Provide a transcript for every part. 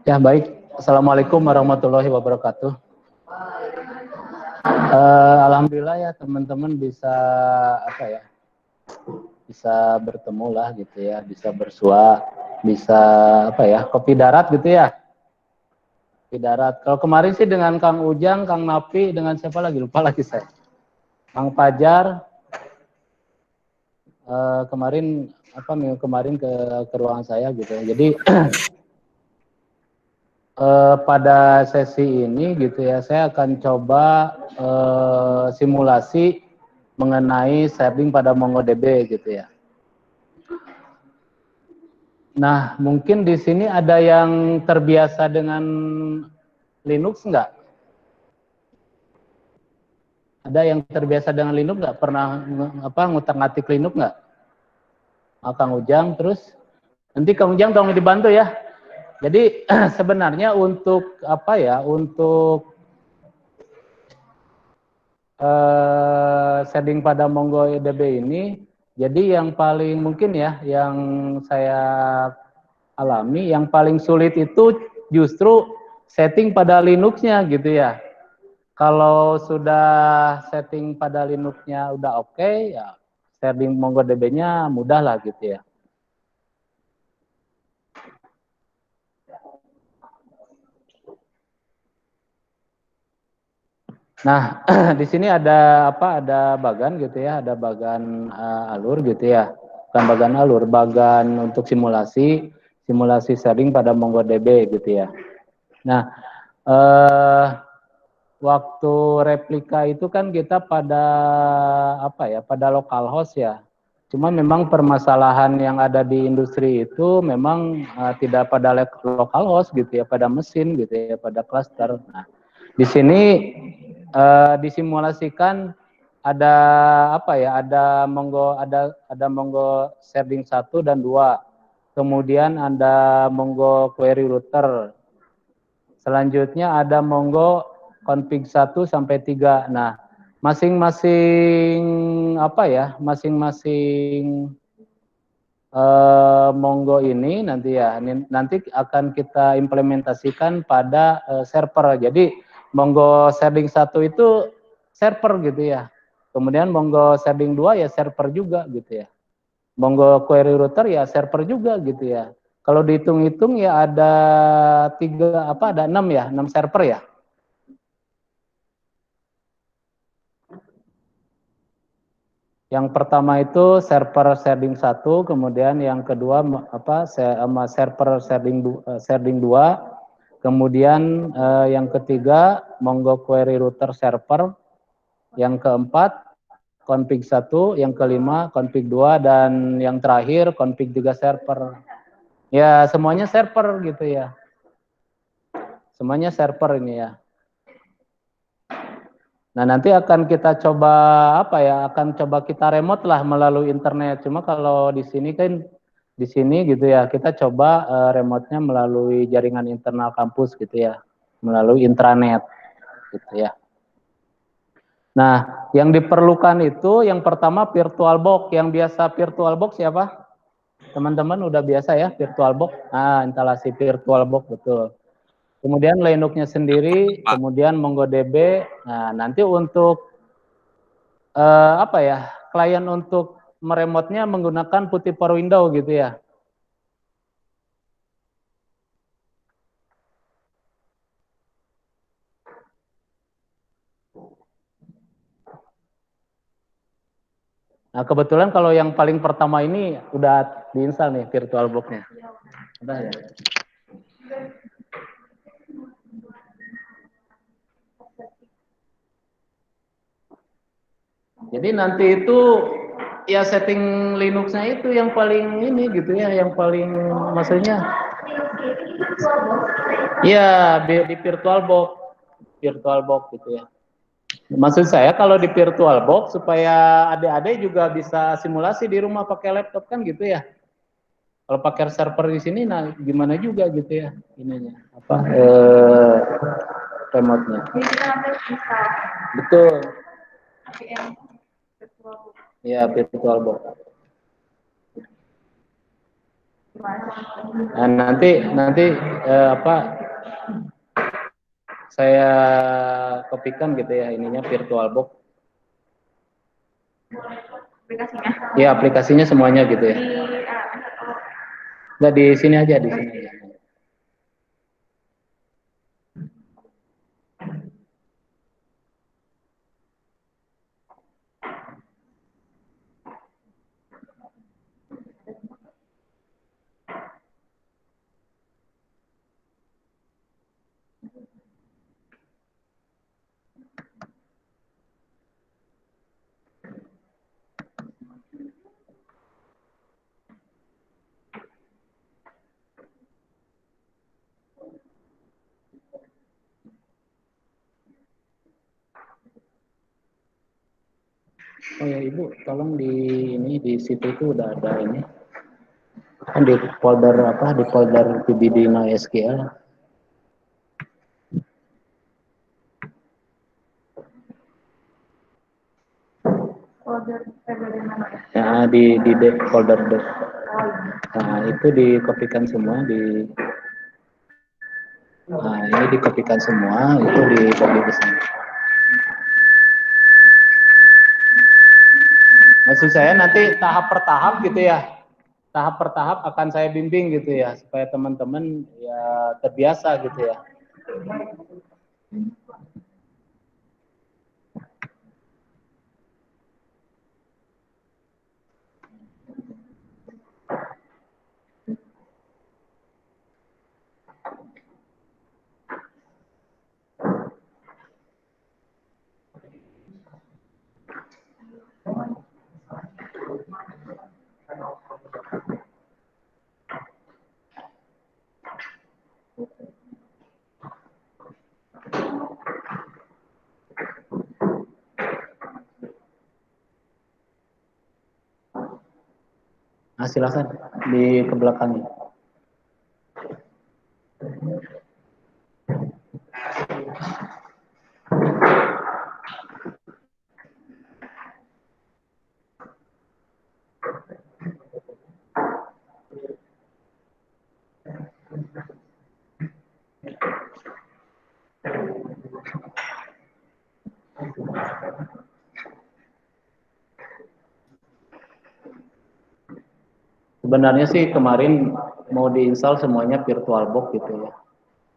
Ya, baik. Assalamualaikum warahmatullahi wabarakatuh. Alhamdulillah ya teman-teman bisa bisa bertemu lah gitu ya, bisa bersua, bisa kopi darat gitu ya. Kopi darat. Kalau kemarin sih dengan Kang Ujang, Kang Napi, dengan siapa lagi? Lupa lagi saya. Kang Fajar. Kemarin minggu kemarin ke ruangan saya gitu. Jadi pada sesi ini gitu ya, saya akan coba simulasi mengenai sharing pada MongoDB gitu ya. Nah, mungkin di sini ada yang terbiasa dengan Linux nggak? Ada yang terbiasa dengan Linux nggak? Pernah ngutak-ngatik Linux nggak? Kang Ujang, terus nanti Kang Ujang tolong dibantu ya. Jadi sebenarnya untuk untuk shading pada MongoDB ini, jadi yang paling mungkin ya, yang saya alami, yang paling sulit itu justru setting pada Linux-nya gitu ya. Kalau sudah setting pada Linux-nya udah oke, ya shading MongoDB-nya mudah lah gitu ya. Nah, di sini ada ada bagan gitu ya, ada bagan alur gitu ya. Bukan bagan alur, bagan untuk simulasi sharing pada MongoDB gitu ya. Nah, waktu replika itu kan kita pada pada localhost ya. Cuma memang permasalahan yang ada di industri itu memang tidak pada localhost gitu ya, pada mesin gitu ya, pada cluster. Nah, di sini disimulasikan ada ada Mongo sharding 1 dan 2. Kemudian ada Mongo query router. Selanjutnya ada Mongo config 1 sampai 3. Nah, masing-masing masing-masing Mongo ini nanti akan kita implementasikan pada server. Jadi Mongo sharding 1 itu server gitu ya. Kemudian Mongo sharding 2 ya server juga gitu ya. Mongo query router ya server juga gitu ya. Kalau dihitung-hitung ya ada 6 ya, 6 server ya. Yang pertama itu server sharding 1, kemudian yang kedua server sharding 2, kemudian yang ketiga Mongo query router server, yang keempat config 1, yang kelima config 2, dan yang terakhir config 3 server. Ya, semuanya server gitu ya. Semuanya server ini ya. Nah, nanti akan kita coba akan coba kita remote lah melalui internet. Cuma kalau di sini gitu ya, kita coba remote-nya melalui jaringan internal kampus gitu ya, melalui intranet gitu ya. Nah, yang diperlukan itu yang pertama VirtualBox. Yang biasa VirtualBox siapa? Teman-teman udah biasa ya VirtualBox? Nah, instalasi VirtualBox betul. Kemudian Linux-nya sendiri, kemudian MongoDB. Nah, nanti untuk klien untuk meremotnya menggunakan Putty for Window gitu ya. Nah, kebetulan kalau yang paling pertama ini udah diinstal nih VirtualBox-nya. Udah ya. Jadi nanti itu ya setting Linux-nya itu yang paling ini gitu ya, yang paling maksudnya. Iya, di VirtualBox gitu ya. Maksud saya kalau di VirtualBox supaya adik-adik juga bisa simulasi di rumah pakai laptop kan gitu ya. Kalau pakai server di sini, nah gimana juga gitu ya ininya remote-nya. Betul. Ya VirtualBox. Nah, nanti apa saya kopikan gitu ya ininya VirtualBox. Aplikasinya? Iya, aplikasinya semuanya gitu ya. Nggak, di sini aja, di sini aja. Oh ya Ibu, tolong di ini di situ itu udah ada ini kan di folder apa di folder PBD NoSQL. Folder dari mana ya? Ya di folder D. Nah itu dikopikan semua di. Nah ini dikopikan semua itu dibagi ke sana. Maksud saya nanti tahap per tahap gitu ya. Tahap per tahap akan saya bimbing gitu ya supaya teman-teman ya terbiasa gitu ya. Nah silakan di ke belakangnya. Sebenarnya sih kemarin mau diinstal semuanya VirtualBox gitu ya.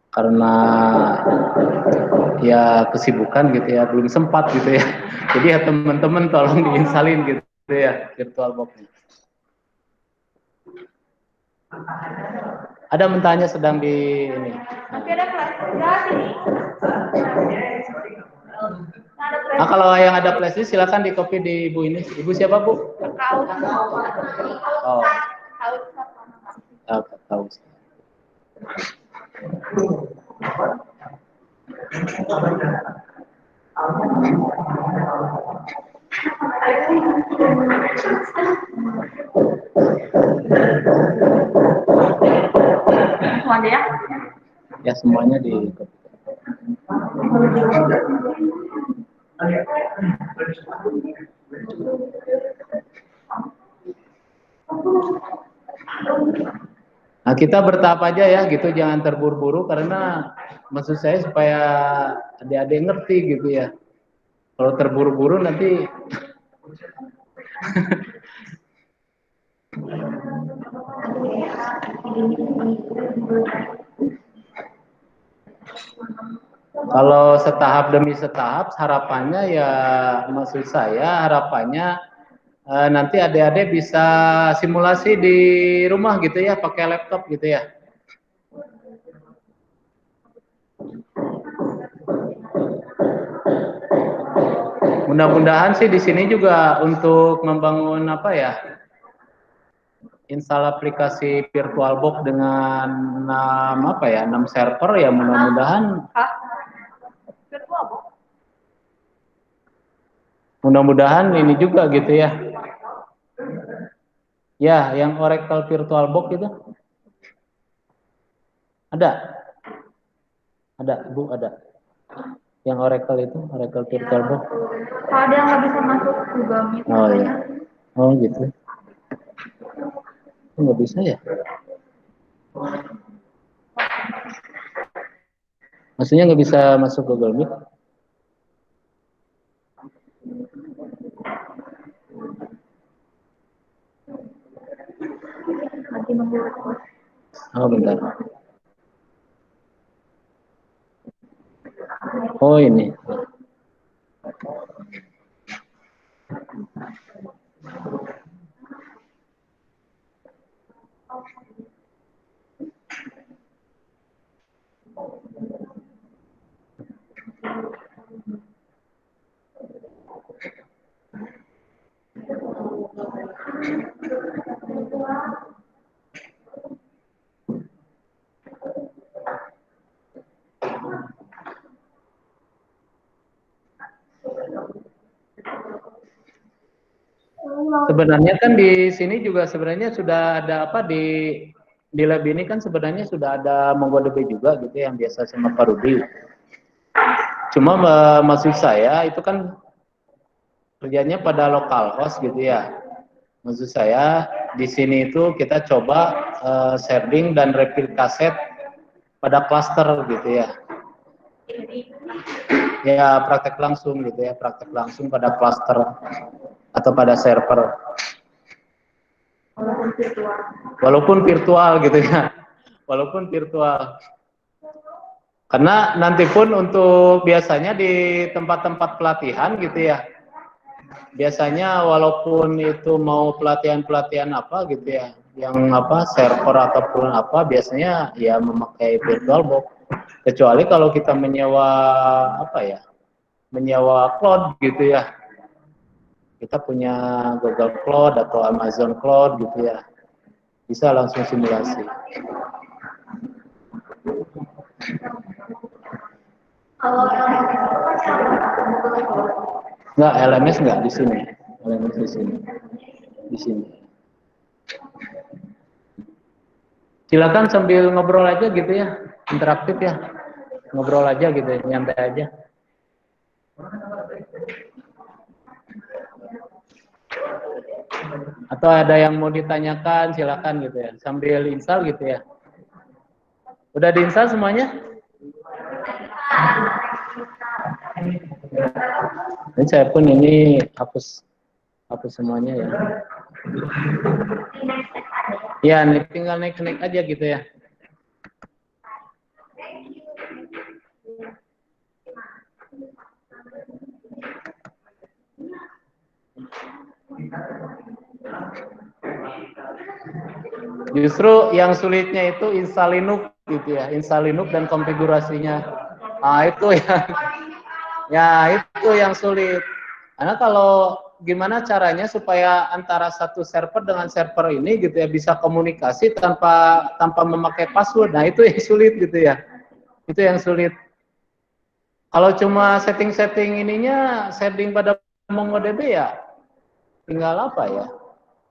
Karena ya kesibukan gitu ya, belum sempat gitu ya. Jadi ya teman-teman tolong diinsalin gitu ya VirtualBox-nya. Ada mentanya sedang di ini. Nanti ada kelas ini. Nah, kalau yang ada flashdisk silakan di copy di ibu ini. Ibu siapa Bu? Kau. Oh, tahu. Semuanya ya? Ya semuanya di copy. Nah, kita bertahap aja ya gitu, jangan terburu-buru karena maksud saya supaya adik-adik ngerti gitu ya. Kalau terburu-buru nanti kalau setahap demi setahap harapannya ya maksud saya harapannya nanti adik-adik bisa simulasi di rumah gitu ya pakai laptop gitu ya. Mudah-mudahan sih di sini juga untuk membangun apa ya? Install aplikasi VirtualBox dengan 6 apa ya? 6 server ya mudah-mudahan mudah-mudahan ini juga gitu ya. Ya, yang Oracle VirtualBox itu ada. Ada, Bu, ada. Yang Oracle itu, Oracle VirtualBox. Kalau ada yang nggak bisa masuk Google Meet. Oh iya. Oh gitu. Nggak bisa ya? Maksudnya nggak bisa masuk Google Meet? Lagi nunggu request. Oh, bentar. Oh, ini. Sebenarnya kan di sini juga sebenarnya sudah ada apa di lab ini kan sebenarnya sudah ada MongoDB juga gitu yang biasa sama Pak Rudi. Cuma maksud saya itu kan kerjanya pada lokal host gitu ya. Maksud saya di sini itu kita coba sharing dan replikasi pada cluster gitu ya. Ya praktek langsung gitu ya, praktek langsung pada cluster atau pada server. Walaupun virtual gitu ya. Walaupun virtual. Karena nanti pun untuk biasanya di tempat-tempat pelatihan gitu ya. Biasanya walaupun itu mau pelatihan-pelatihan apa gitu ya, yang apa server ataupun apa biasanya ya memakai VirtualBox. Kecuali kalau kita menyewa apa ya, menyewa cloud gitu ya. Kita punya Google Cloud atau Amazon Cloud gitu ya, bisa langsung simulasi. Kalau Enggak, LMS enggak di sini. LMS di sini. Di sini. Silakan sambil ngobrol aja gitu ya, interaktif ya. Ngobrol aja gitu ya, nyantai aja. Atau ada yang mau ditanyakan, silakan gitu ya, sambil install gitu ya. Udah diinstal semuanya? Ini saya pun ini hapus semuanya ya. Ya, tinggal naik aja gitu ya. Justru yang sulitnya itu install Linux gitu ya, install Linux dan konfigurasinya. Nah, itu ya itu yang sulit. Karena kalau gimana caranya supaya antara satu server dengan server ini gitu ya bisa komunikasi tanpa memakai password. Nah, itu yang sulit gitu ya. Itu yang sulit. Kalau cuma setting ininya setting pada MongoDB ya tinggal apa ya?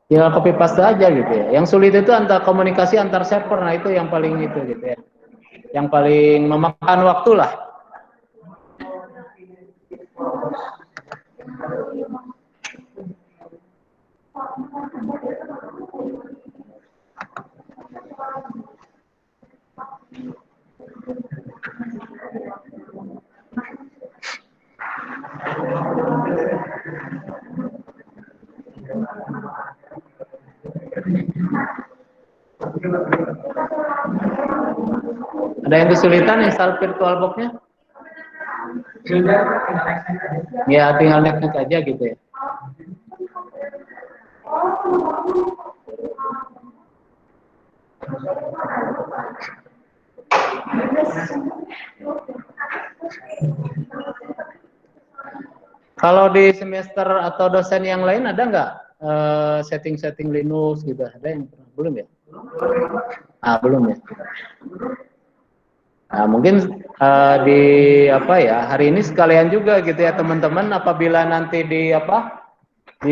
Tinggal copy paste aja gitu ya. Yang sulit itu antar komunikasi antar server. Nah, itu yang paling itu gitu ya. Yang paling memakan waktu lah. Ada yang kesulitan install VirtualBox-nya? Ya, tinggal next aja gitu ya. Kalau di semester atau dosen yang lain ada nggak setting-setting Linux gitu? Ada yang belum ya? Ah, belum ya. Nah, mungkin di apa ya hari ini sekalian juga gitu ya teman-teman apabila nanti di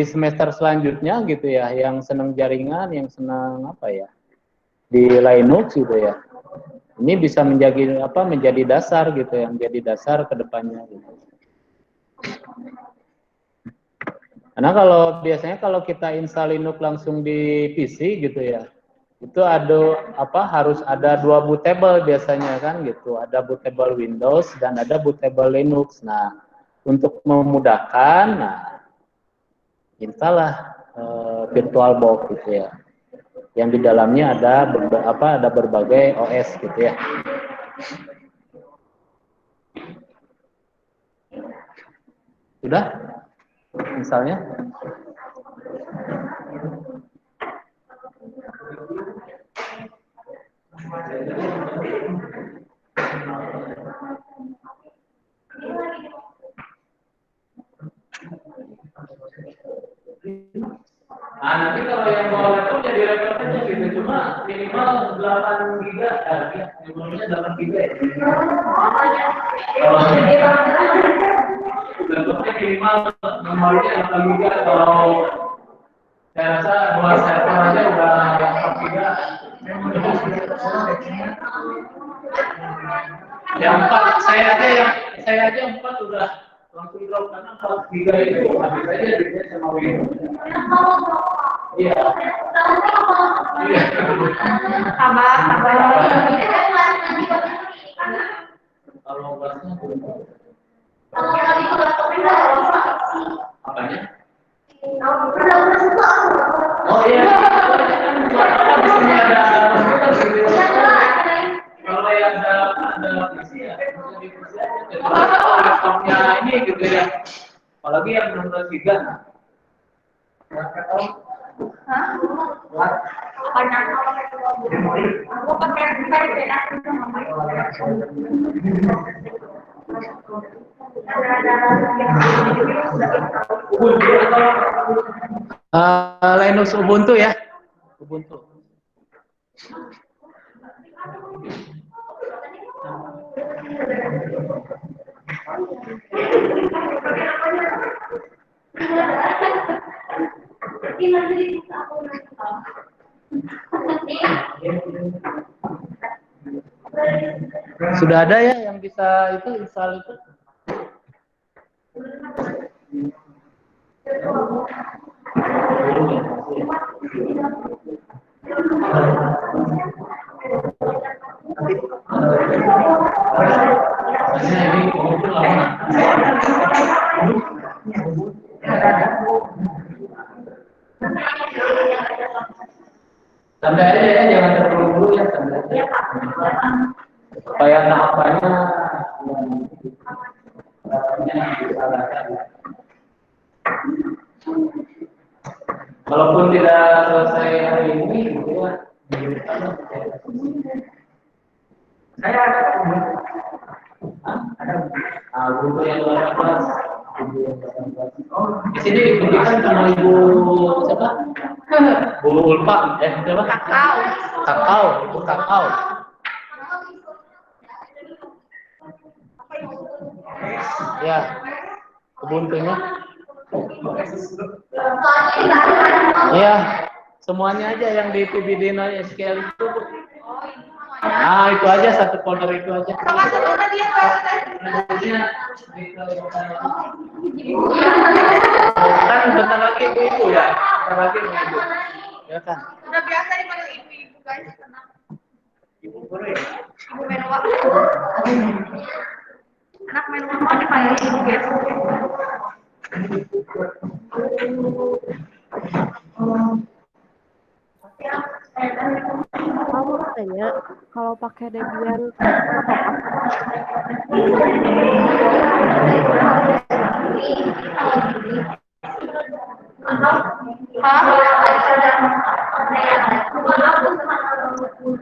semester selanjutnya gitu ya yang senang jaringan yang senang apa ya di Linux gitu ya ini bisa menjadi dasar gitu ya menjadi dasar kedepannya gitu. Karena kalau biasanya kalau kita install Linux langsung di PC gitu ya Itu ada apa, harus ada 2 bootable biasanya kan gitu. Ada bootable Windows dan ada bootable Linux. Nah, untuk memudahkan, nah install VirtualBox gitu ya. Yang di dalamnya ada berbagai OS gitu ya. Sudah? Misalnya? Nah, nanti kalau yang bawa laptop jadi laptop aja gitu, cuma minimal 8 giga, minimalnya 8 giga ya. Kalau laptopnya minimal memorinya 8 giga, kalau saya rasa 2 server aja udah 4 giga. Yang 4, saya aja 4 udah langsung drop karena 4 giga itu habis aja dia sama Windows. Iya. Iya. Sabar. Kalau bahasnya apanya? Oh iya. Di sini ada kalau yang ada PC ya, bisa di PC aja. Kalau laptopnya ini gitu ya. Apalagi yang 16 giga. Linux Ubuntu ya. Ubuntu. Sudah ada ya yang bisa itu install itu? Santai aja ya, jangan terburu-buru ya, santai aja. Supaya tahapannya disalahkan. Walaupun tidak selesai hari ini, gitu ya. Saya ada guru yang 18. Di sini dibimbingkan sama ibu siapa? Bu Ulfa, siapa? Ibu Kakao. Ya, Ubuntu-nya. Iya, semuanya aja yang di PBD SQL itu. Ah, itu aja, satu folder itu aja. Kan bentar lagi ibu ya, bentar lagi ibu. Ya kan. Udah biasa dipanggil ibu-ibu guys, tenang. Ibu guru ya. Ibu menua. Anak menua mau dipanggil ibu guys. Kamu tanya kalau pakai Debian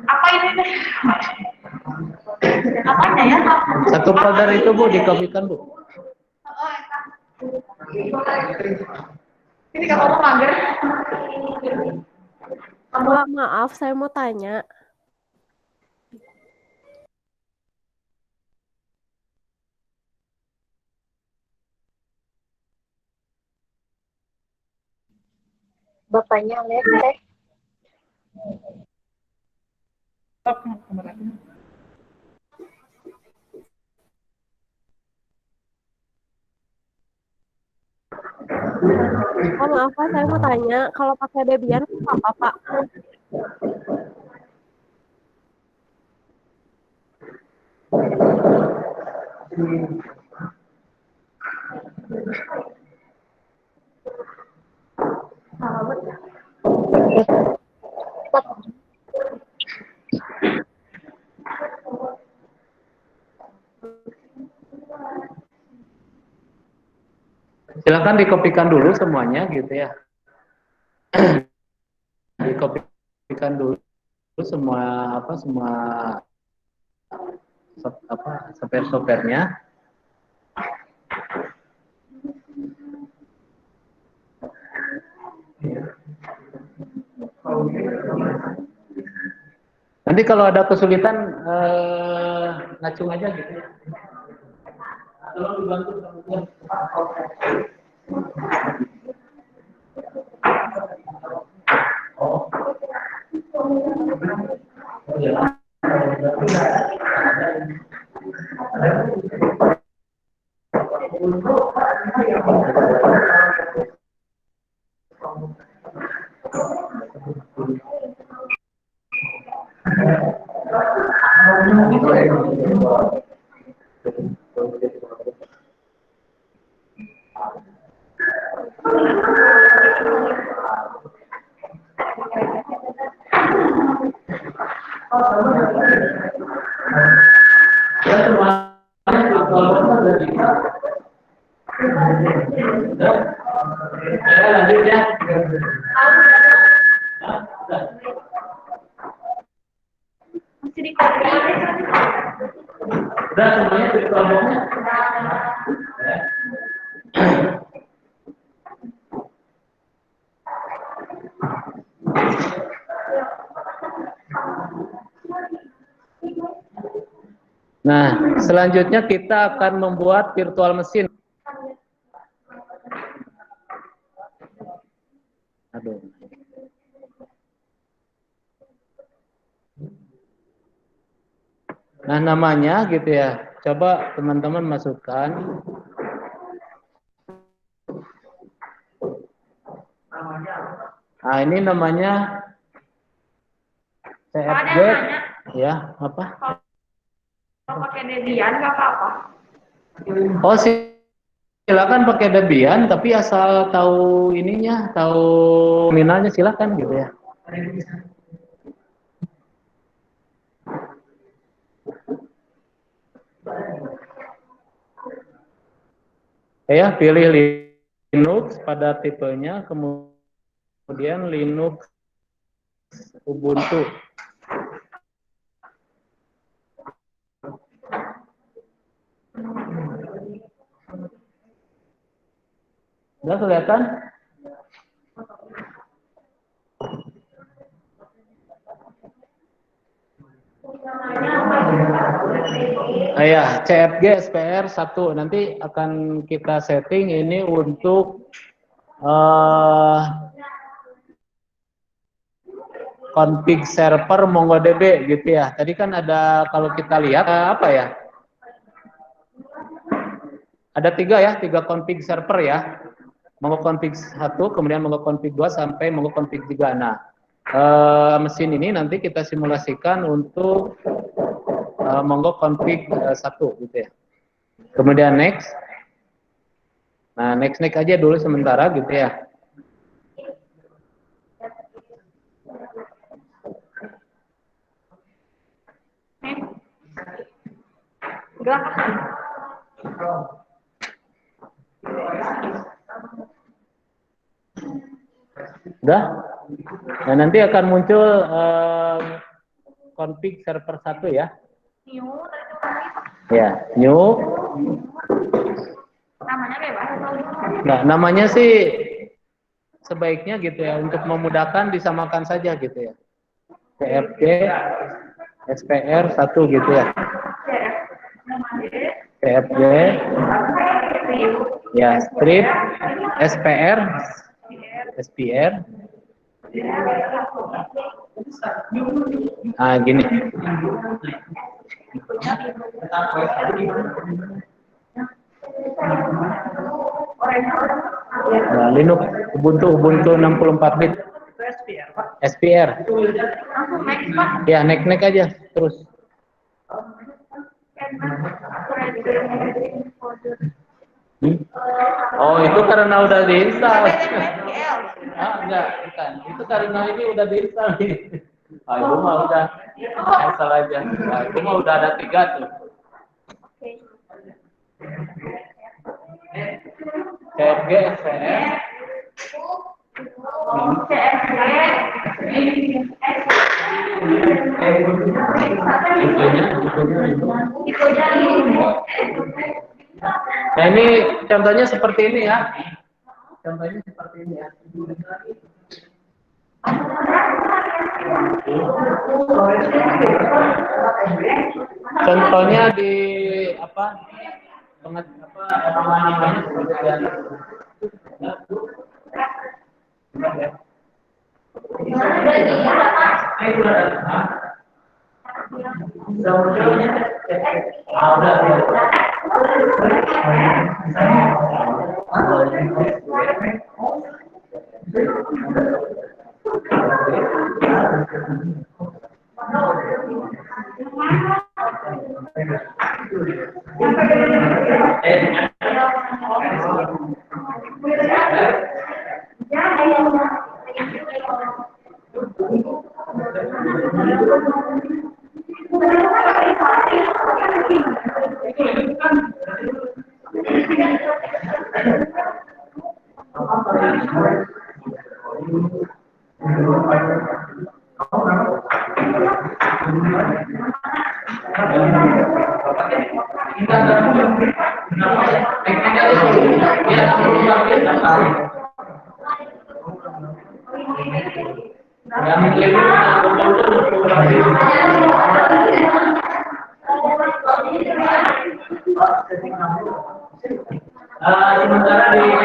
Apa ini? Apanya ya? Satu folder itu Bu dikopikan Bu. Ini kalau mau mager. Mbak, maaf, saya mau tanya. Bapaknya lihat teh. Oh, maaf Pak, saya mau tanya, kalau pakai Debian apa Pak? Silakan dikopikan dulu semuanya gitu ya. Dikopikan dulu semua semua software-softwarenya. Nanti kalau ada kesulitan ngacung aja gitu ya. Tolong dibantu teman-teman. Lanjut ya. Masih di copy. Udah semuanya di kelompoknya. Nah, selanjutnya kita akan membuat virtual mesin. Aduh. Nah, namanya gitu ya. Coba teman-teman masukkan. Nah, ini namanya CFG. Ya, apa? Kalau pakai Debian nggak apa-apa. Oh, silakan pakai Debian, tapi asal tahu ininya, tahu nominalnya silakan gitu ya. Ya, pilih Linux pada tipenya, kemudian Linux Ubuntu. Udah kelihatan? Ya, CFG SPR 1 nanti akan kita setting ini untuk config server MongoDB gitu ya. Tadi kan ada, kalau kita lihat apa ya? Ada tiga config server ya. Mongo config 1, kemudian Mongo config 2 sampai Mongo config 3. Nah, mesin ini nanti kita simulasikan untuk Mongo config 1 gitu ya. Kemudian next. Nah, next aja dulu sementara gitu ya. Udah. Udah? Nah, nanti akan muncul config server 1 ya. New. Ya, new. Namanya bebas. Nah, namanya sih sebaiknya gitu ya, untuk memudahkan disamakan saja gitu ya. CFG SPR 1 gitu ya. CFG ya, strip SPR nah gini. Nah, Linux Ubuntu 64 bit SPR. Ya, next aja terus. Oh, itu karena udah diinstal. Ah, enggak, bukan. Itu karena ini udah diinstal nih. Ah, itu mah udah asal aja. Nah, itu mah udah ada 3 tuh. CFG, SVN, nah ini contohnya seperti ini ya. Contohnya seperti ini ya. Contohnya di apa? Apa namanya seperti yang sementara di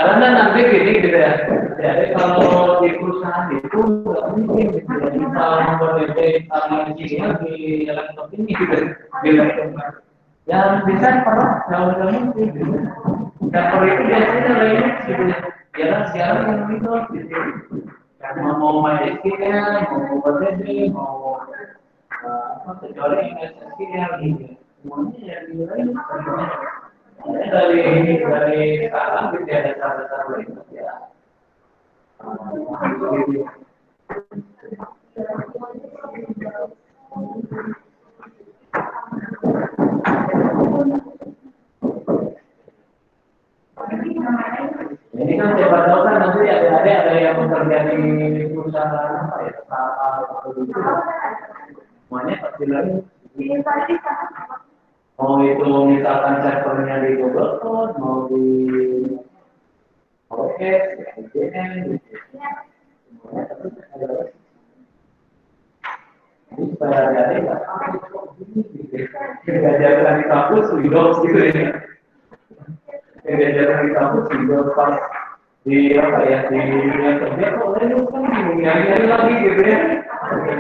karena nanti gini gitu ya. Jadi kalau di perusahaan itu nggak mungkin gitu ya. Kita membuat sama engineer di elektronik ini gitu, di elektronik. Yang bisa pernah nggak mungkin gitu. Dan kalau itu biasanya lainnya gitu ya. Jalan siaran yang Windows gitu. Karena mau MySQL, mau OpenDB, mau apa kecuali SQL gitu. Semuanya yang di lain. Dari sekarang gitu ya, ada cara-cara lain ya. Ini kan siapa tahu kan nanti ada yang bekerja di perusahaan apa ya, startup atau gitu. Semuanya pasti lagi. Mau itu misalkan servernya di Google Cloud, mau di OS, IBM, gitu. Semuanya tapi ada. Jadi supaya ada diajarkan di kampus Windows gitu ya. Diajarkan di kampus Windows pas di apa ya, di dunia kerja kok ini kan nyari lagi gitu ya.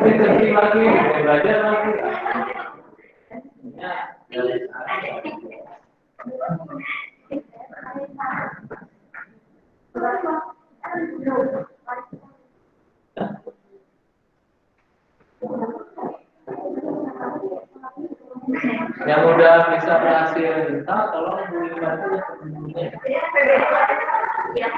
Ini lagi, belajar lagi. Ya, Yang udah bisa berhasil minta, tolong hubungi bantu ya.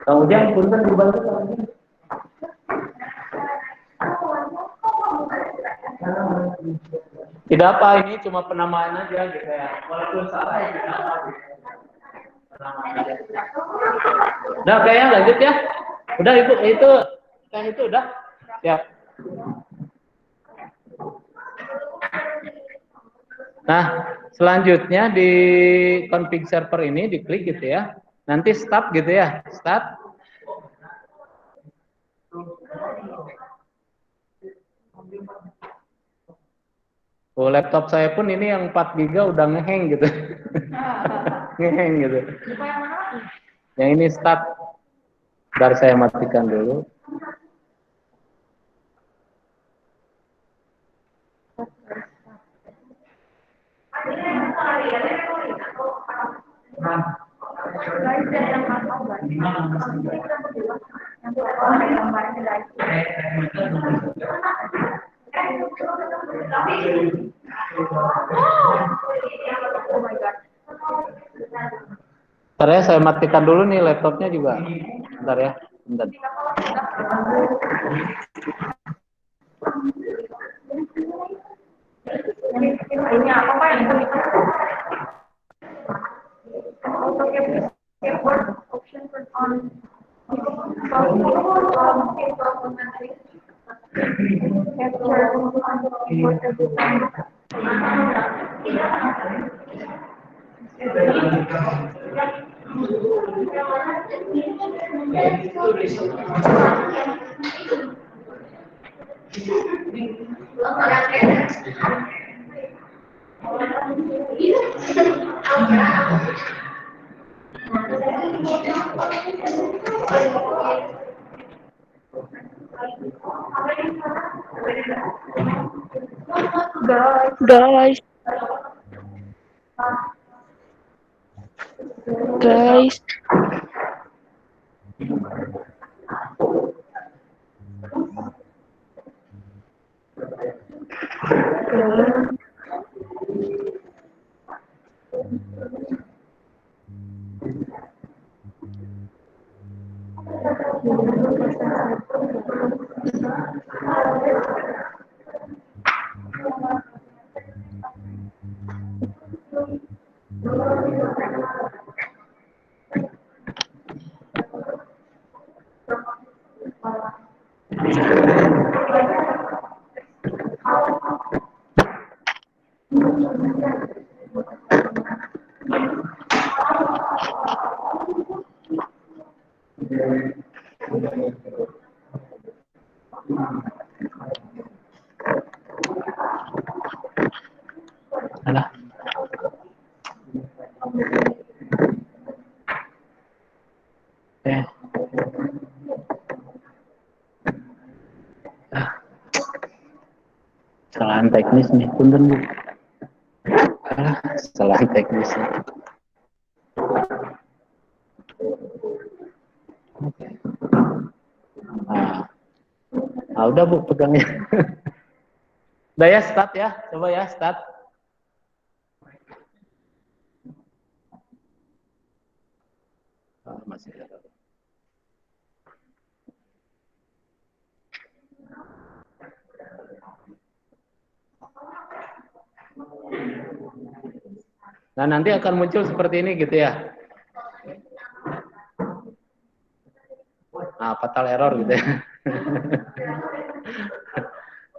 Kang Ujang, punten dibantu Kang Ujang. Tidak apa, ini cuma penamaan aja gitu ya. Walaupun salah ya tidak apa. Penamaan aja. Udah kayaknya lanjut ya. Udah itu kayak itu udah. Siap. Nah, selanjutnya di config server ini diklik gitu ya. Nanti start gitu ya. Start. Oh, laptop saya pun ini yang 4 GB udah ngeheng gitu. Ngeheng gitu. Yang ini start. Bentar saya matikan dulu. Bentar ya, saya matikan dulu nih laptopnya juga. Bentar ya, bentar. Ini apa Pak yang option on Guys. Alah. Kesalahan teknis nih, punten Bu. Kesalahan teknis. Oke. Nah, udah Bu pegangnya. Udah ya, start ya. Coba ya, start. Masih ada. Nah, nanti akan muncul seperti ini gitu ya. Nah, fatal error gitu ya.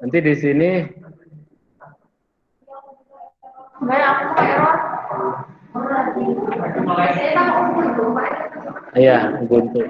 Nanti di sini iya, Ubuntu.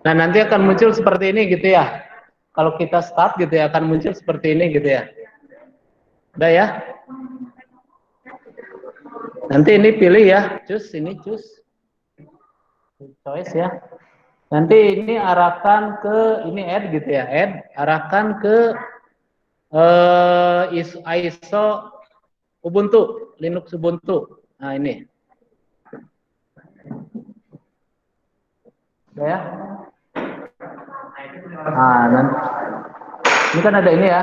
Nah, nanti akan muncul seperti ini gitu ya. Kalau kita start gitu ya, akan muncul seperti ini gitu ya. Udah ya? Nanti ini pilih ya, choose ini choose. Choice ya. Nanti ini arahkan ke ini add gitu ya, add, arahkan ke ISO Ubuntu, Linux Ubuntu. Nah, ini. Udah ya? Nah, nanti ini kan ada ini ya.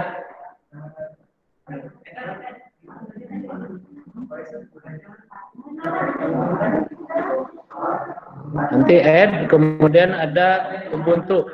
Nanti add, kemudian ada Ubuntu.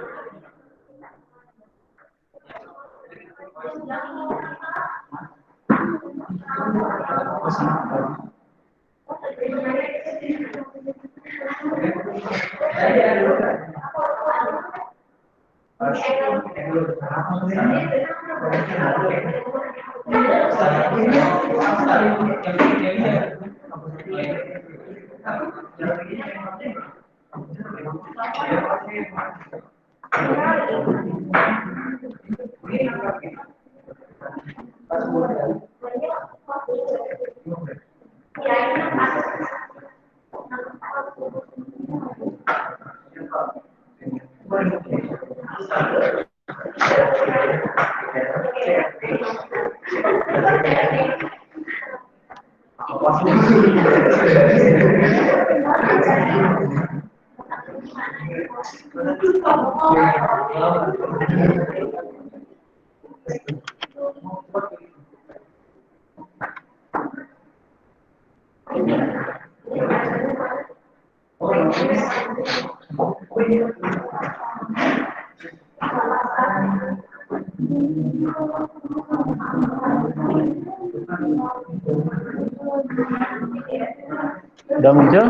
Udah muncul?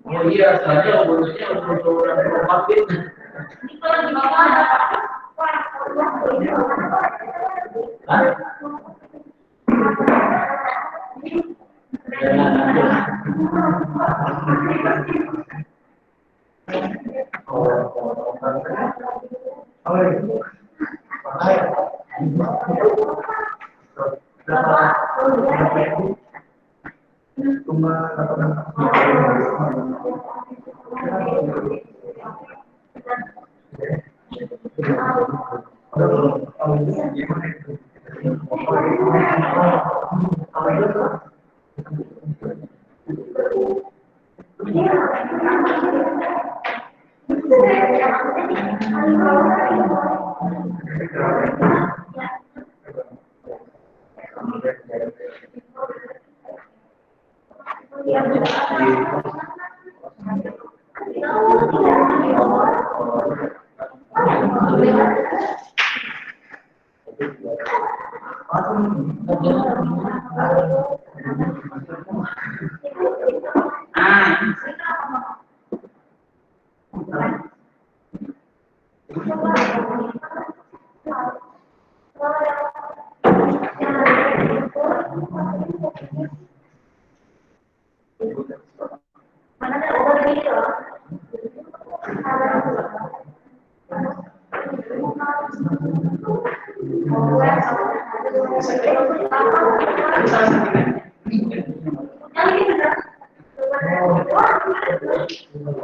Oh iya, saja Ubuntu-nya Ubuntu 24 bit.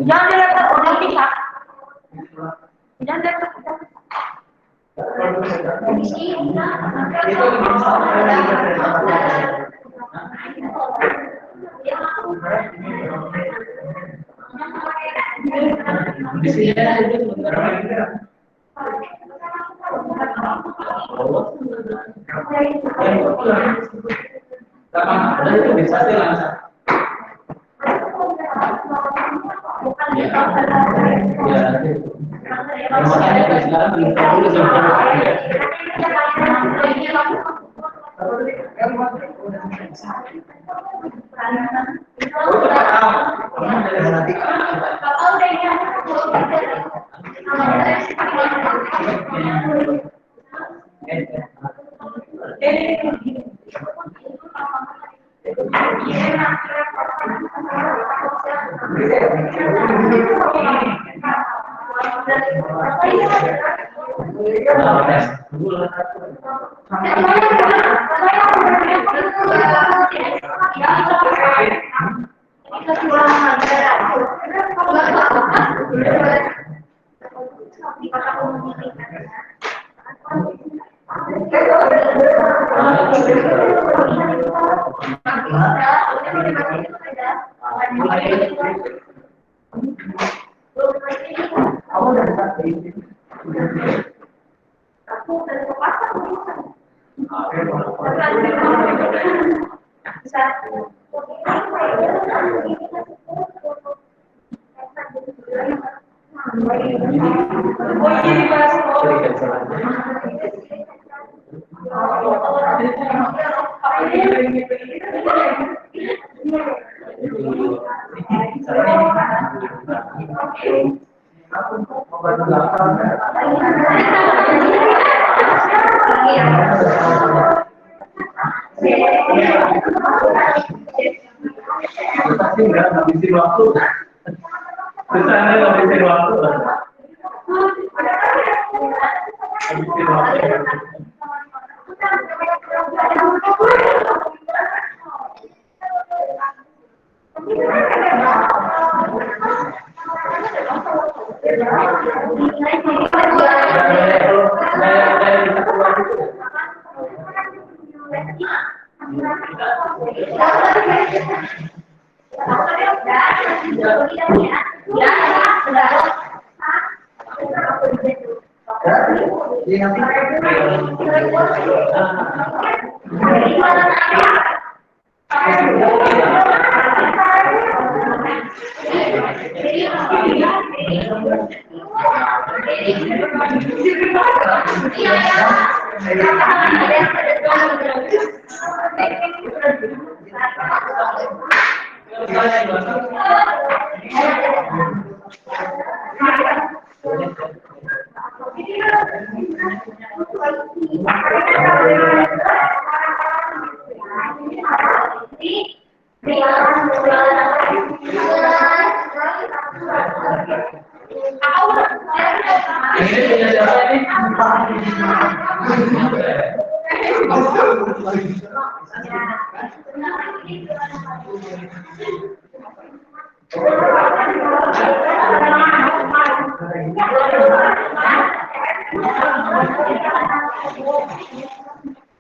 Jangan direktur orang bisa. Jangan direktur.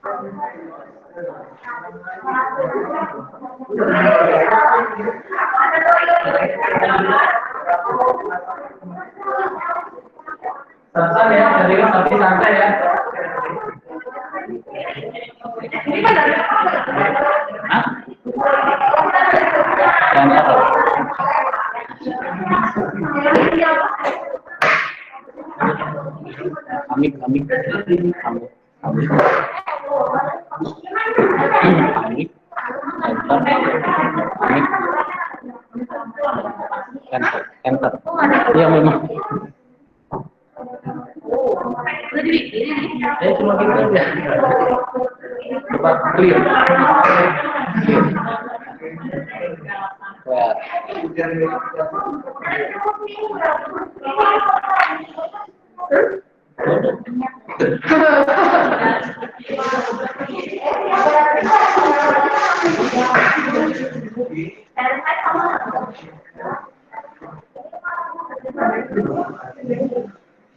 Santai ya, serius tapi santai ya. Hah? Amik, amik, amik, amik, amik, enter, enter. Iya memang. Cuma gitu aja. Coba clear.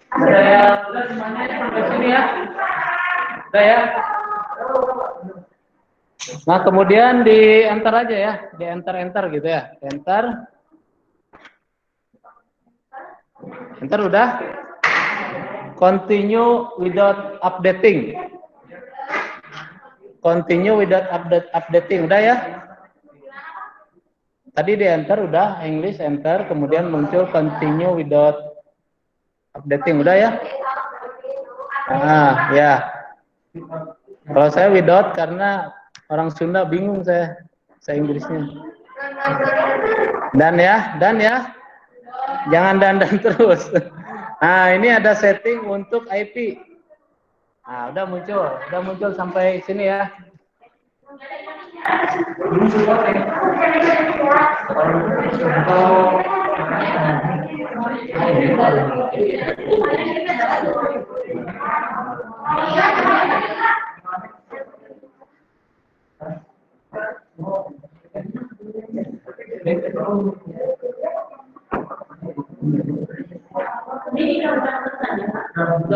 Udah ya, udah semuanya sampai sini ya. Udah ya. Nah, kemudian di enter aja ya, di enter gitu ya. Enter. Enter udah. Continue without updating. Continue without updating udah ya. Tadi di enter udah, English enter, kemudian muncul continue without updating udah ya. Nah, ya. Kalau saya without karena orang Sunda bingung saya Inggrisnya. Dan ya. Jangan dandan terus. Nah, ini ada setting untuk IP. Nah, udah muncul sampai sini ya.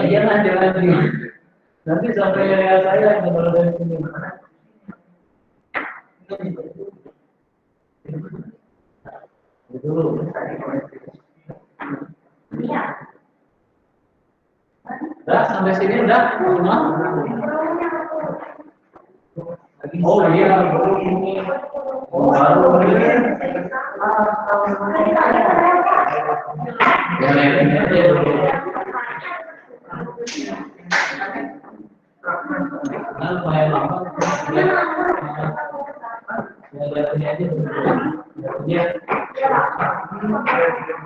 Jangan. Nanti sampai saya yang dari sini. Dulu. Udah sampai sini udah semua. Oh iya, baru ini.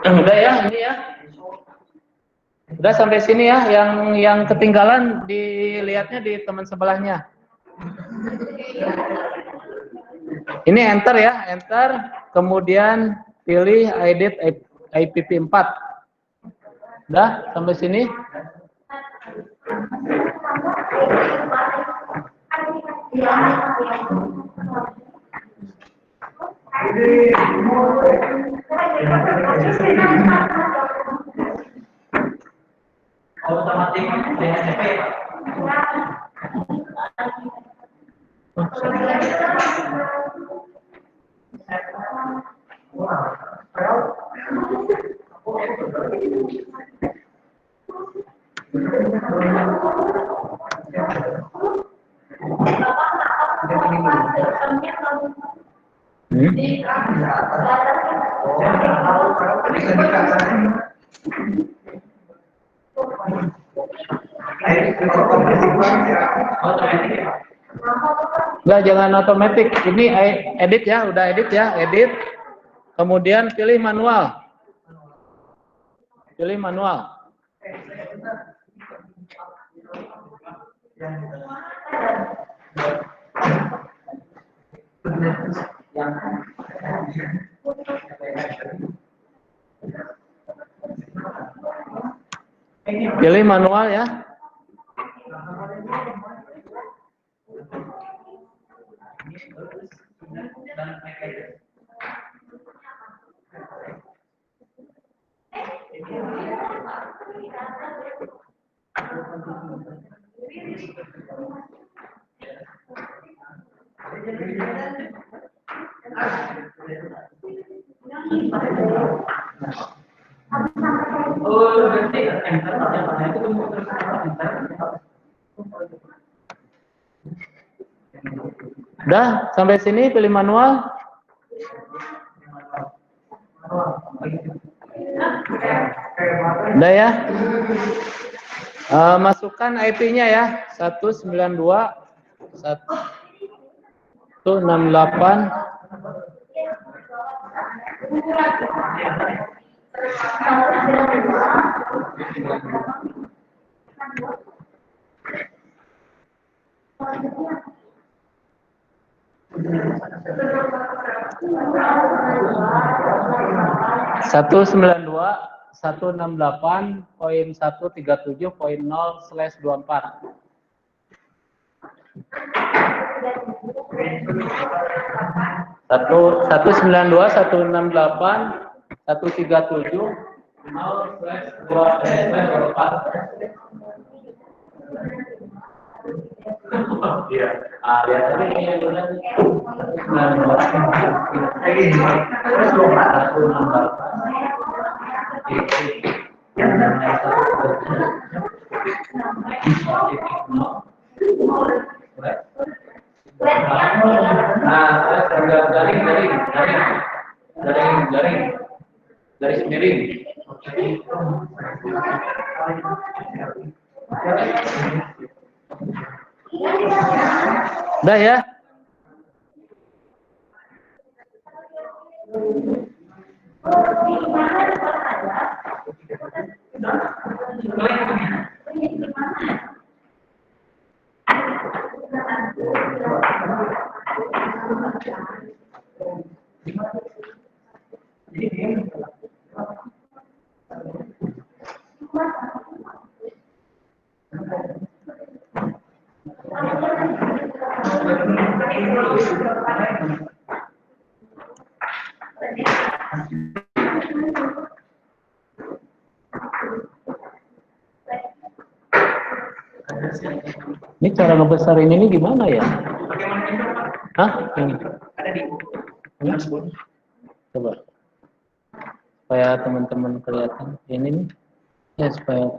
Udah ya, ini ya. Udah sampai sini ya, yang ketinggalan dilihatnya di teman sebelahnya. Ini enter ya, enter, kemudian pilih edit IPv4. Udah sampai sini. Otomatis DHCP. Enggak, jangan otomatis. Ini edit ya, udah edit ya, edit. Kemudian pilih manual. Pilih manual. Pilih manual ya. Udah sampai sini pilih manual. Udah ya. Masukkan IP-nya ya. 192 168 192.168.137.0/24. 192.168.137.0/24. Iya. Lihat tadi garis miring. Udah ya. Ini cara ngebesarin ini gimana ya? Hah? Coba. Supaya teman-teman kelihatan. Ini nih. Ya supaya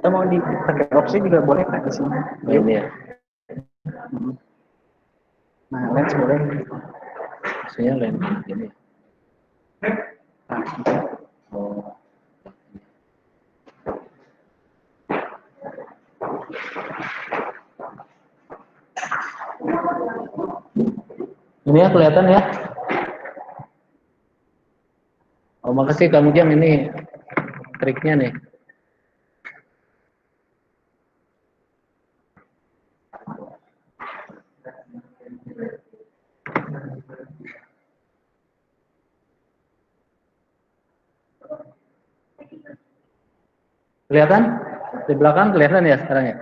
Atau mau dipakai opsi juga boleh kan di sini. ini ya. Nah, lens boleh. Maksudnya lain ini. Oh. Ini ya kelihatan ya. Oh makasih kamu Jam, ini triknya nih. Kelihatan? Di belakang kelihatan ya sekarang ya?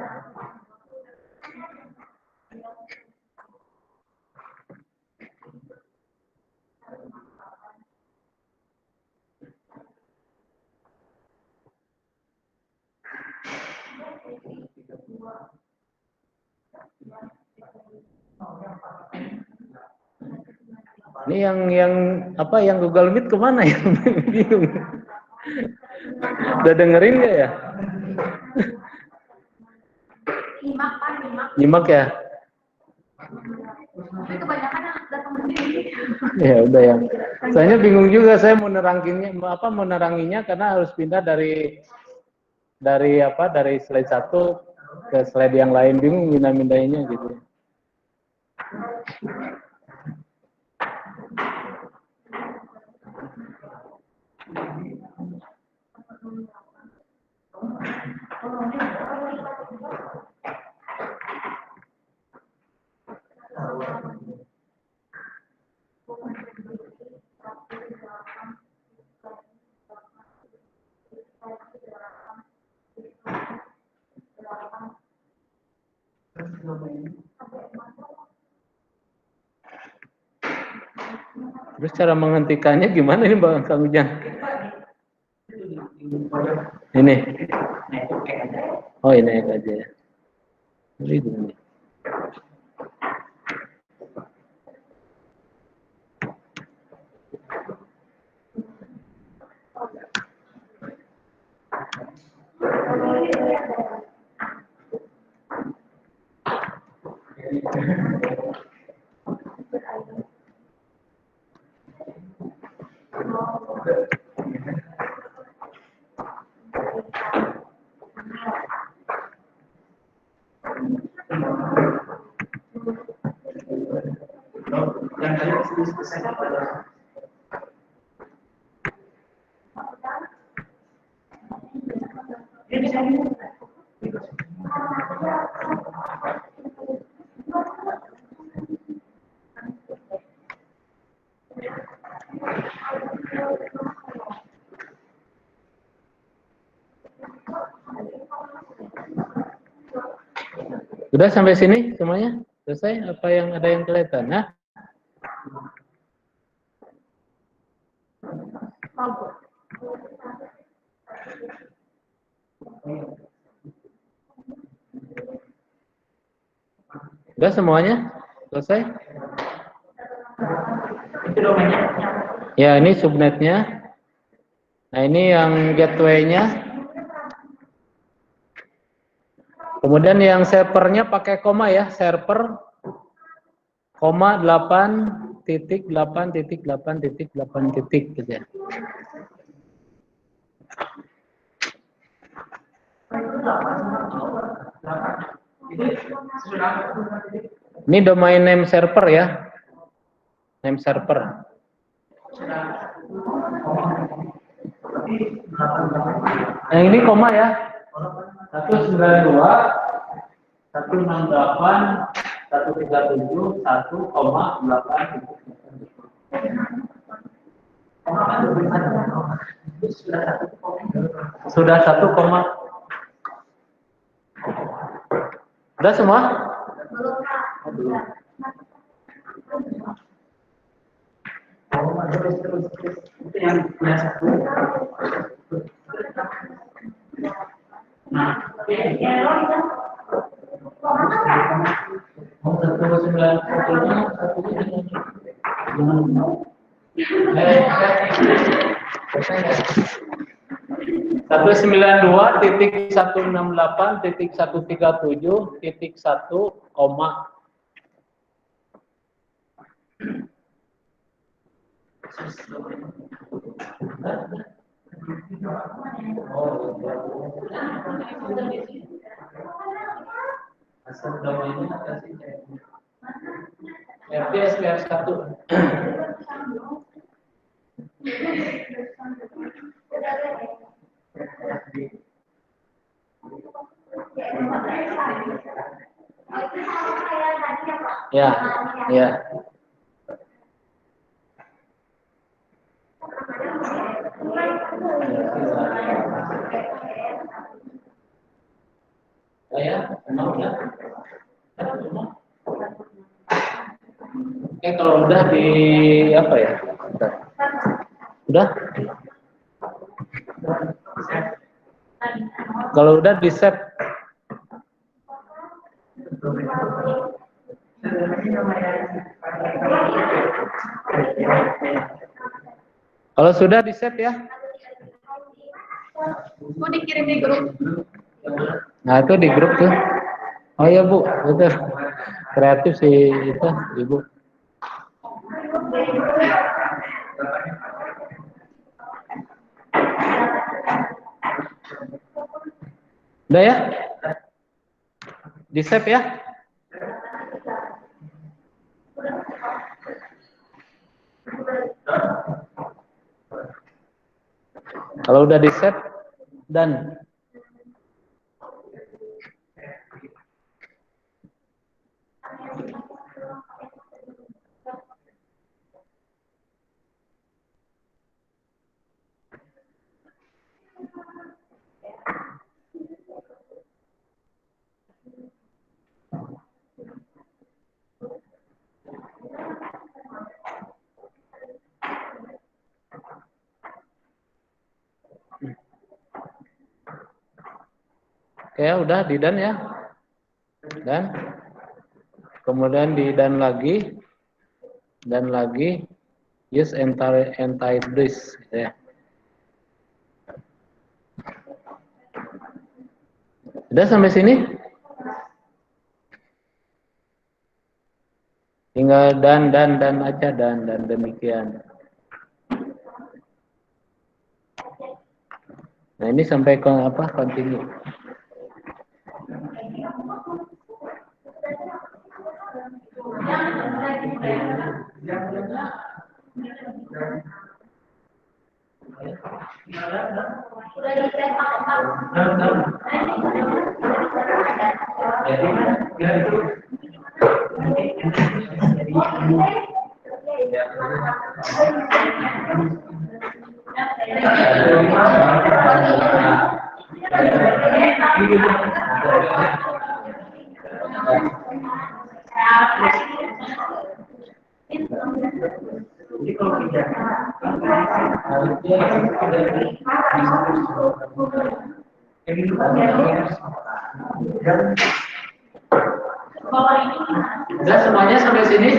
Ini yang apa yang Google Meet kemana ya? Bingung. Udah dengerin nggak ya? Nyimak kan, nyimak. Nyimak ya? Tapi kebanyakan yang datang sendiri. Ya udah ya. Soalnya bingung juga saya mau neranginya karena harus pindah dari slide 1 ke slide yang lain, bingung mindahinnya gitu. Terus cara menghentikannya gimana ini Bang Kang Ujang? Ini. Oh ini aja ya. Ini gini. Sudah sampai sini semuanya? Selesai? Apa yang ada yang kelihatan? Nah, sudah semuanya? Selesai? Itu domainnya. Ya, ini subnetnya. Nah, ini yang gateway-nya. Kemudian yang servernya pakai koma ya, server koma 8.8.8.8 gitu ya. Ini domain name server ya. Name server. Yang ini koma ya. 192 168 137 1,8. Sudah 1, sudah semua? Itu yang biasa. Satu 192.168.137.1, koma. RTSPR 1. Ya, ya. Kalau udah di apa ya? Udah? Kalau udah di save. Kalau sudah di save ya. Mau dikirim di grup. Nah itu di grup tuh. Oh iya Bu, betul. Kreatif sih itu Ibu. Udah ya? Di save ya? Kalau udah di save dan Ya udah di done ya. Dan kemudian di done lagi dan lagi use entire disk ya. Sudah sampai sini? Tinggal dan aja dan demikian. Nah, ini sampai ke apa? Continue. Sudah semuanya sampai sini?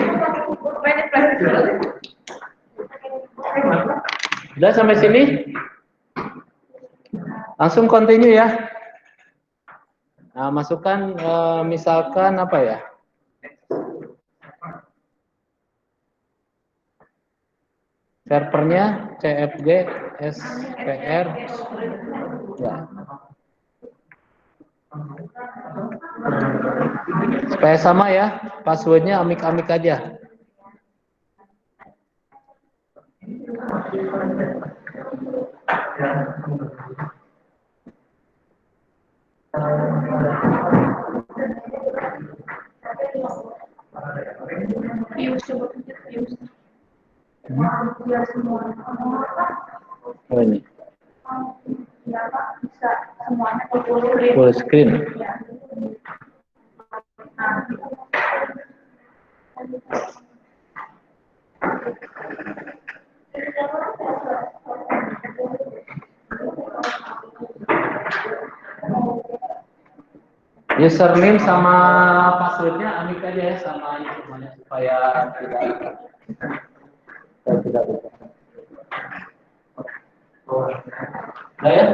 Sudah sampai sini? Langsung continue ya. Nah, masukkan misalkan apa ya? Servernya CFG SPR ya. Supaya sama ya, passwordnya amik-amik aja. Oh ini. Full screen. Username sama passwordnya amik aja ya, sama semuanya supaya tidak lupa. Nah ya.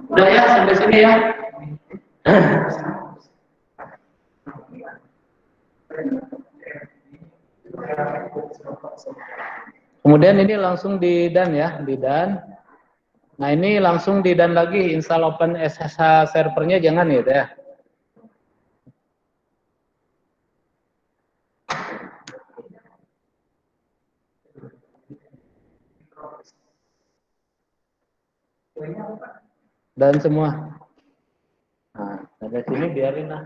Udah ya, sampai sini ya. Kemudian ini langsung di done ya, di done. Nah ini langsung di done lagi, install Open SSH servernya jangan gitu ya. Dan semua. Nah, sampai sini biarin lah.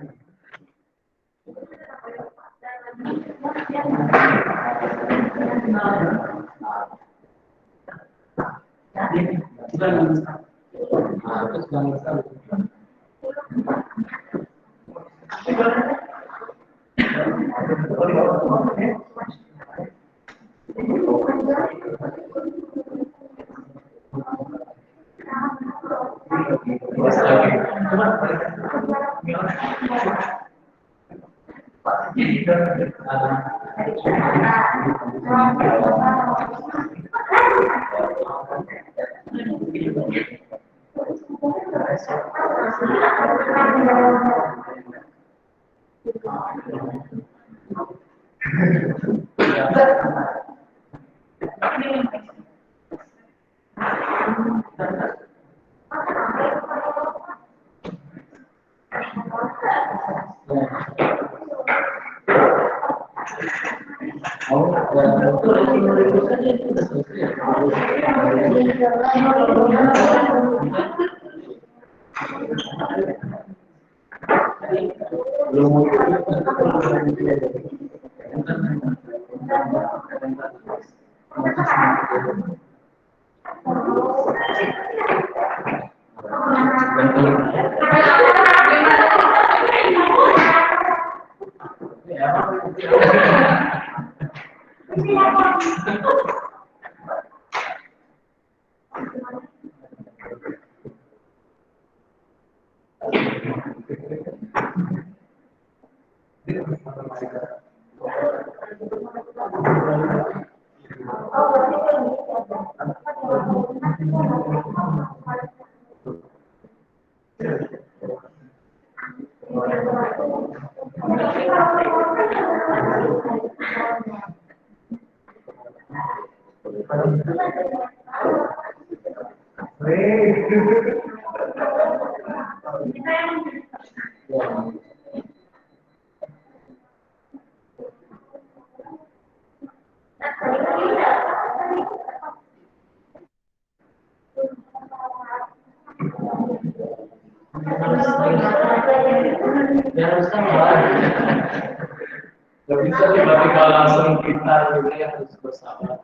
Gak bisa tiba-tiba langsung kita gitu ya, harus bersabar.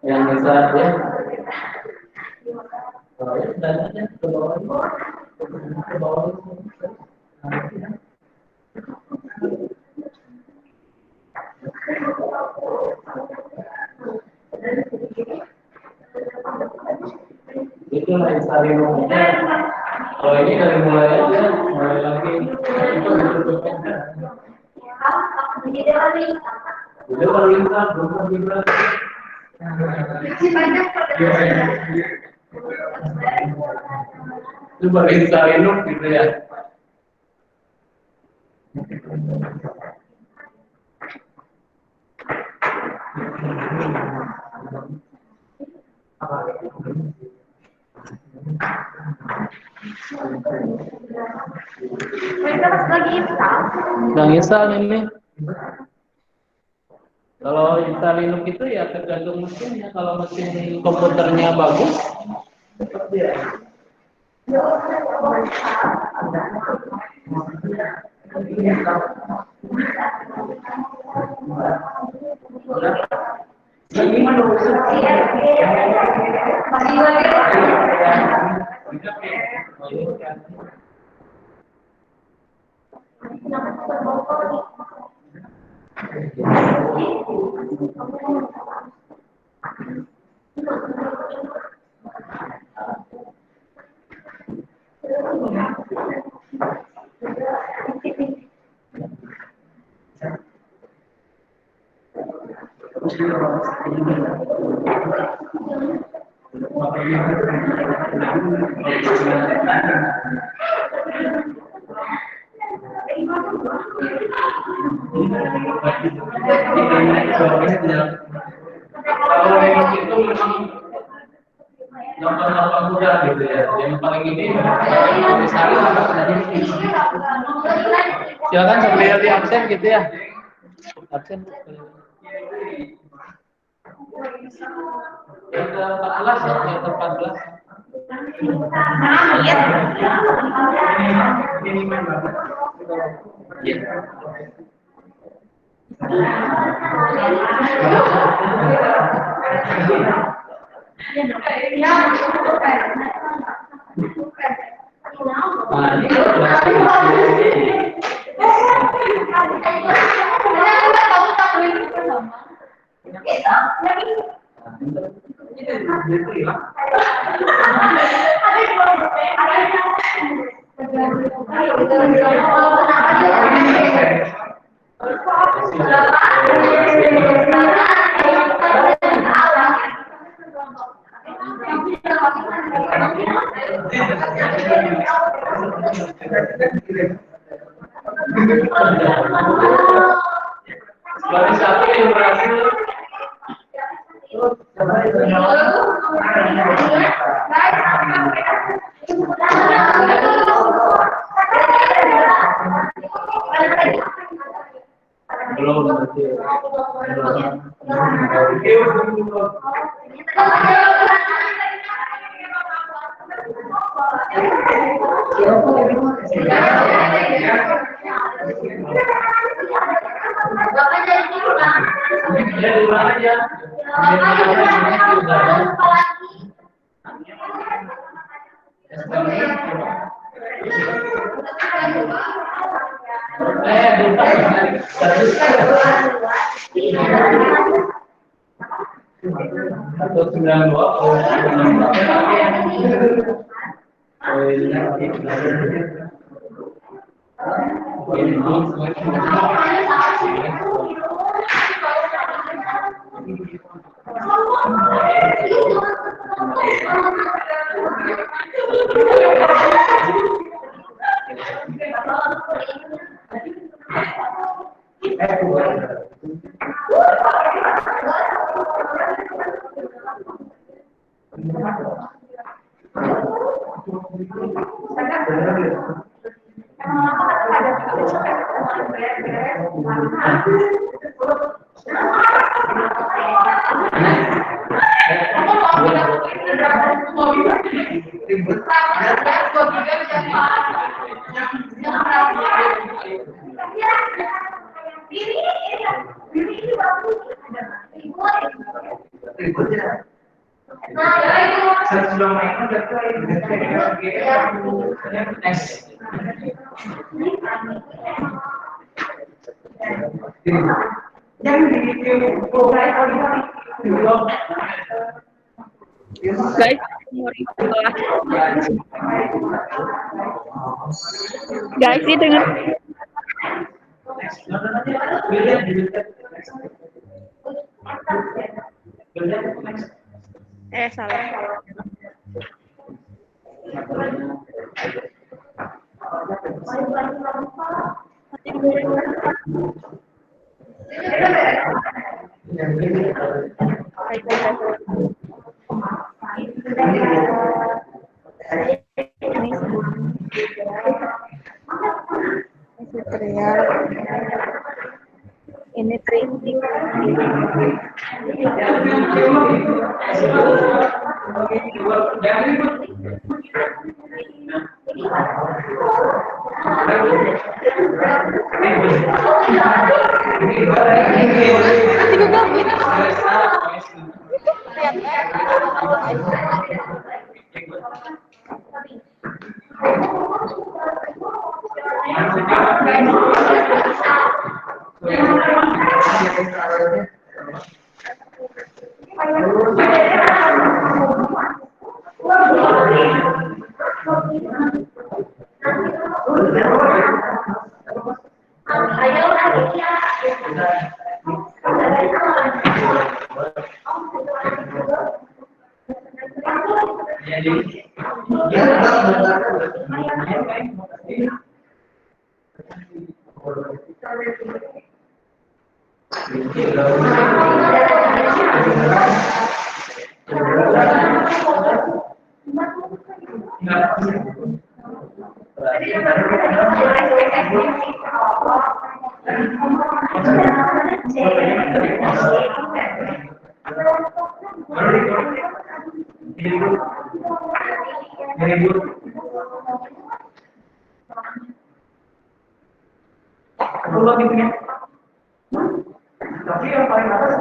Yang bisa ya. Kalau ya dananya ke bawah, ke bawah. Itu lain sekali ngomongnya. Kalau ini dari mulai aja, mulai lagi itu ditutupnya. Udah berlintas, belum berlintas. Itu berlintas inuk gitu ya. Lagi install. Sedang install ini. Kalau install Linux itu ya tergantung mesinnya. Kalau mesin komputernya bagus, tetap dia. Kalau Linux itu memang gampang-gampang mudah gitu ya. Yang paling ini misalnya silakan sambil di absen gitu ya. Absen. Yang ke-14 ya, yang ke-14. Guys, mau kelas. Guys, ini dengar. Salah. Ini printing. dulu gitu ya. Tapi yang paling atas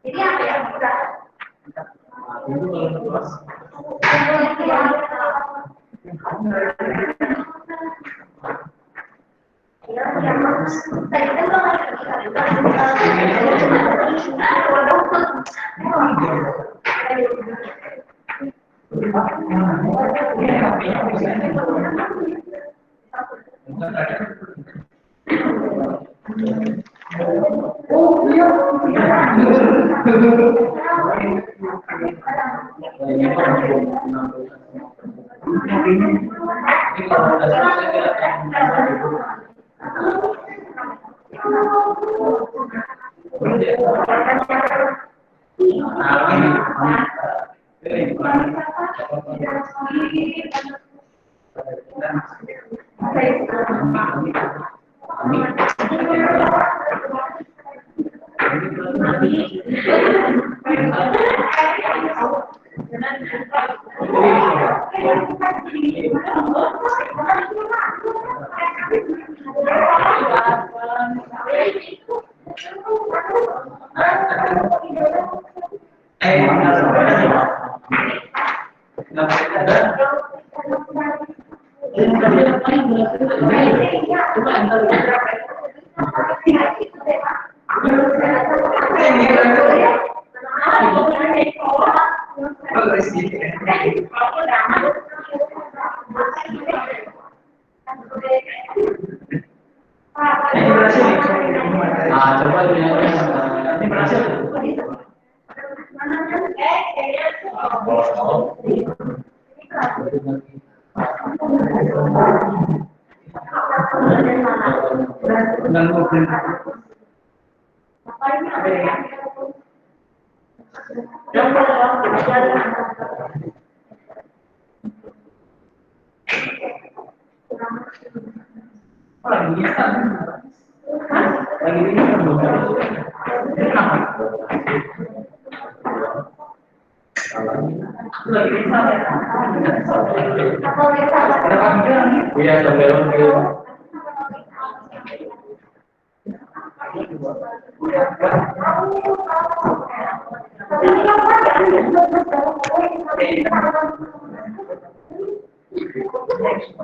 Jadi apa yang udah?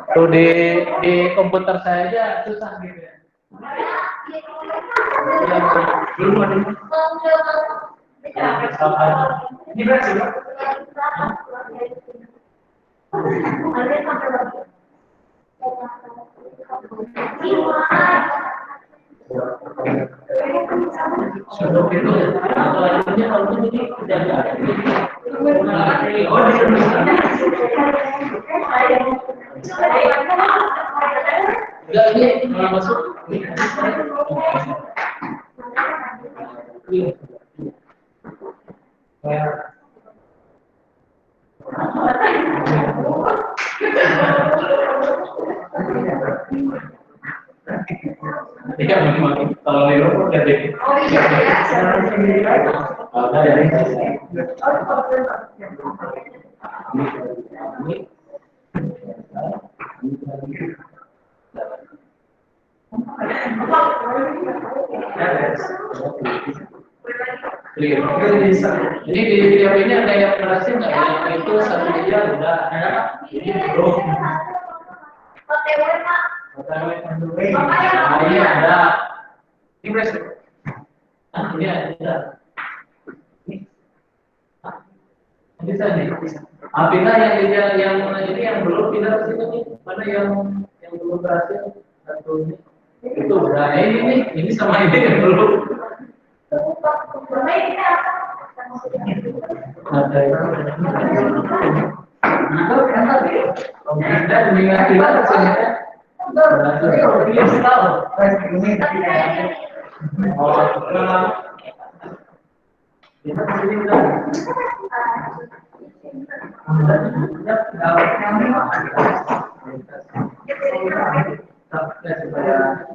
Tuh di komputer saya aja susah gitu ya. Ini berarti kalau di rumah udah deh. Ini di video ini ada yang berhasil nggak? Yang itu satu meja udah ada. Ini belum. Ini ada. Ini berarti Ini ada. Bisa nih. Pindah yang ini yang belum pindah ke sini nih. Mana yang belum berhasil? Satu ini. Itu udah ini sama ini yang belum. Ada itu. Nah, kan tadi. Kita dengan kita kesini.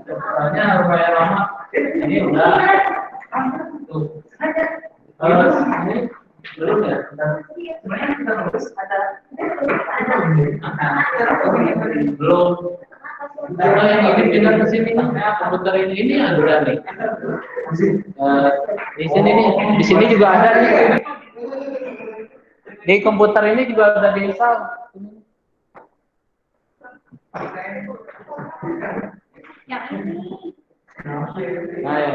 Soalnya lumayan lama. Ini udah. Tuh. Ini belum ya? Belum. Kalau yang ini pindah ke sini, komputer ini ada nih. Di sini nih, di sini juga ada nih. Di komputer ini juga ada diinstal. Nah, ya.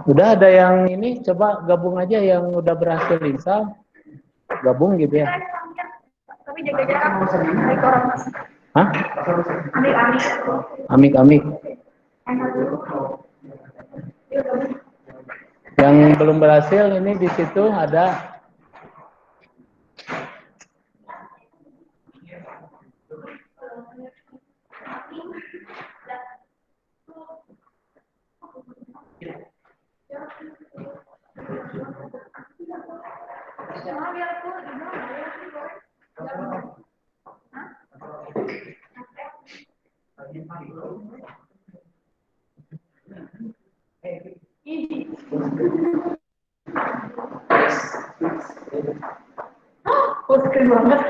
Udah ada yang ini, coba gabung aja yang udah berhasil install. Gabung gitu ya. Tapi jaga jarak. Baik orang mas. Hah? Amik-amik. Amik-amik. Yang belum berhasil ini di situ ada. Keren banget.